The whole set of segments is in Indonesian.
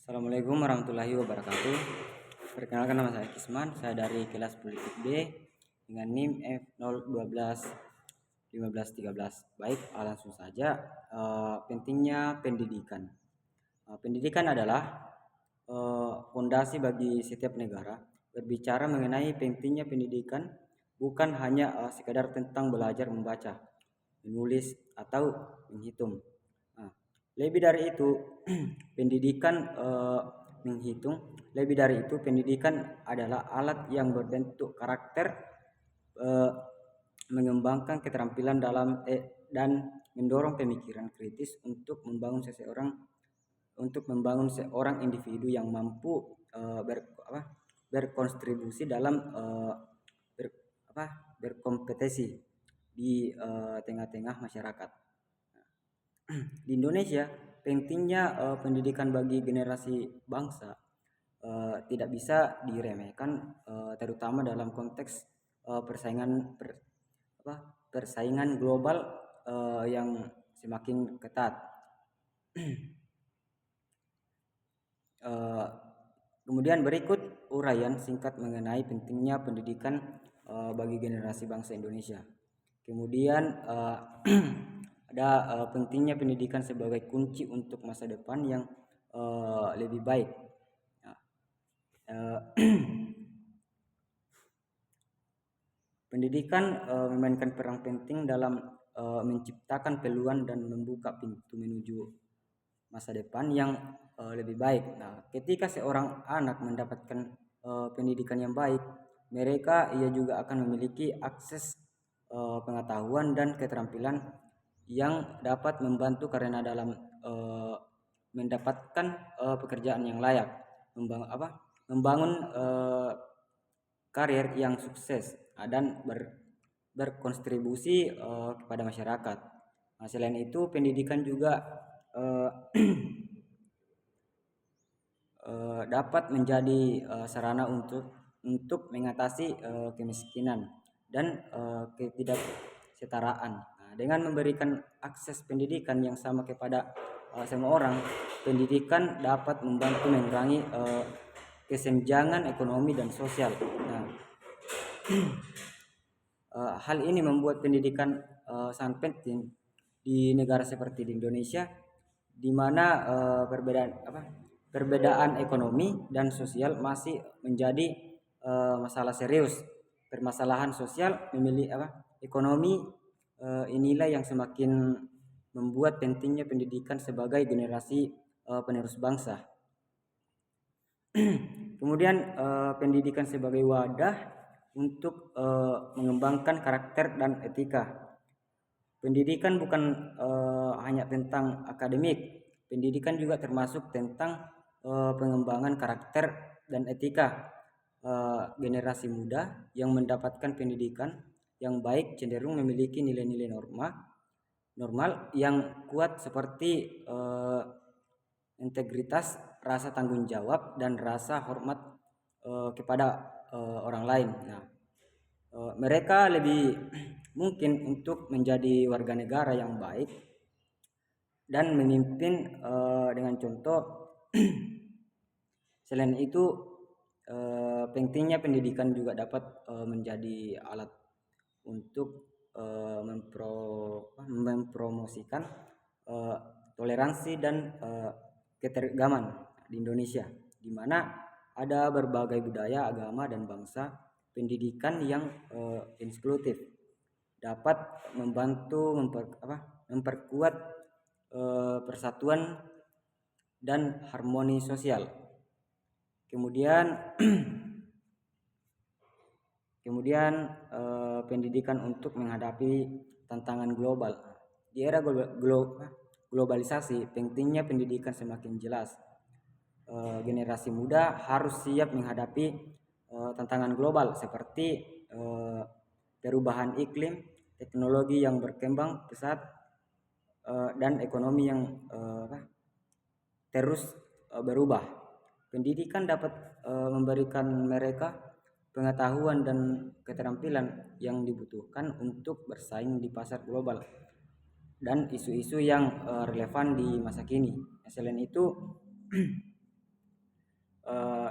Assalamualaikum warahmatullahi wabarakatuh. Perkenalkan, nama saya Kisman, saya dari kelas politik B dengan NIM F0121513. Baik, langsung saja. Pentingnya pendidikan. Pendidikan adalah fondasi bagi setiap negara. Berbicara mengenai pentingnya pendidikan bukan hanya sekadar tentang belajar membaca, menulis, atau menghitung. Lebih dari itu, pendidikan lebih dari itu, pendidikan adalah alat yang berbentuk karakter, mengembangkan keterampilan dan mendorong pemikiran kritis untuk membangun seorang individu yang mampu berkontribusi dalam berkompetisi di tengah-tengah masyarakat. Di Indonesia, pentingnya pendidikan bagi generasi bangsa tidak bisa diremehkan, terutama dalam konteks persaingan global yang semakin ketat. Kemudian berikut uraian singkat mengenai pentingnya pendidikan bagi generasi bangsa Indonesia. Kemudian ada pentingnya pendidikan sebagai kunci untuk masa depan yang lebih baik. Pendidikan memainkan peran penting dalam menciptakan peluang dan membuka pintu menuju masa depan yang lebih baik. Ketika seorang anak mendapatkan pendidikan yang baik, ia juga akan memiliki akses pengetahuan dan keterampilan yang dapat membantu karena dalam mendapatkan pekerjaan yang layak, membangun karir yang sukses dan berkontribusi kepada masyarakat. Selain itu, pendidikan juga dapat menjadi sarana untuk mengatasi kemiskinan dan ketidaksetaraan. Dengan memberikan akses pendidikan yang sama kepada semua orang, pendidikan dapat membantu mengurangi kesenjangan ekonomi dan sosial. Hal ini membuat pendidikan sangat penting di negara seperti di Indonesia, di mana perbedaan ekonomi dan sosial masih menjadi masalah serius. Permasalahan sosial ekonomi inilah yang semakin membuat pentingnya pendidikan sebagai generasi penerus bangsa. Kemudian pendidikan sebagai wadah untuk mengembangkan karakter dan etika. Pendidikan bukan hanya tentang akademik. Pendidikan juga termasuk tentang pengembangan karakter dan etika. Generasi muda yang mendapatkan pendidikan yang baik cenderung memiliki nilai-nilai normal yang kuat seperti integritas, rasa tanggung jawab, dan rasa hormat kepada orang lain. Mereka lebih mungkin untuk menjadi warga negara yang baik dan memimpin dengan contoh. Selain itu, pentingnya pendidikan juga dapat menjadi alat untuk mempromosikan toleransi dan keteragaman di Indonesia, di mana ada berbagai budaya, agama, dan bangsa. Pendidikan yang inklusif dapat membantu memperkuat persatuan dan harmoni sosial. Kemudian pendidikan untuk menghadapi tantangan global. Di era globalisasi, pentingnya pendidikan semakin jelas. Generasi muda harus siap menghadapi tantangan global seperti perubahan iklim, teknologi yang berkembang pesat, dan ekonomi yang terus berubah. Pendidikan dapat memberikan mereka pengetahuan dan keterampilan yang dibutuhkan untuk bersaing di pasar global dan isu-isu yang relevan di masa kini. Selain itu, eh,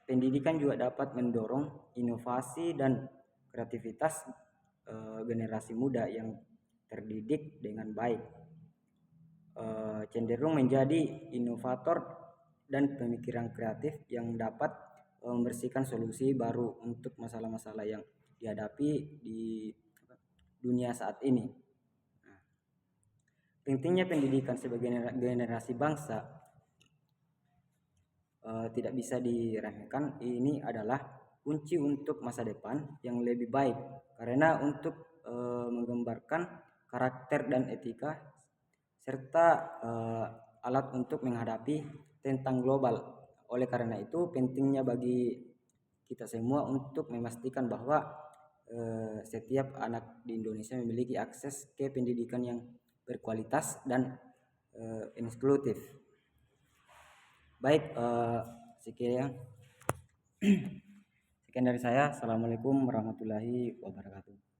pendidikan juga dapat mendorong inovasi dan kreativitas generasi muda yang terdidik dengan baik, cenderung menjadi inovator dan pemikiran kreatif yang dapat membersihkan solusi baru untuk masalah-masalah yang dihadapi di dunia saat ini. Nah, pentingnya pendidikan sebagai generasi bangsa tidak bisa diremehkan. Ini adalah kunci untuk masa depan yang lebih baik, karena untuk menggambarkan karakter dan etika serta alat untuk menghadapi tentang global. Oleh karena itu pentingnya bagi kita semua untuk memastikan bahwa setiap anak di Indonesia memiliki akses ke pendidikan yang berkualitas dan inklusif. Baik, sekian sekian dari saya. Assalamualaikum warahmatullahi wabarakatuh.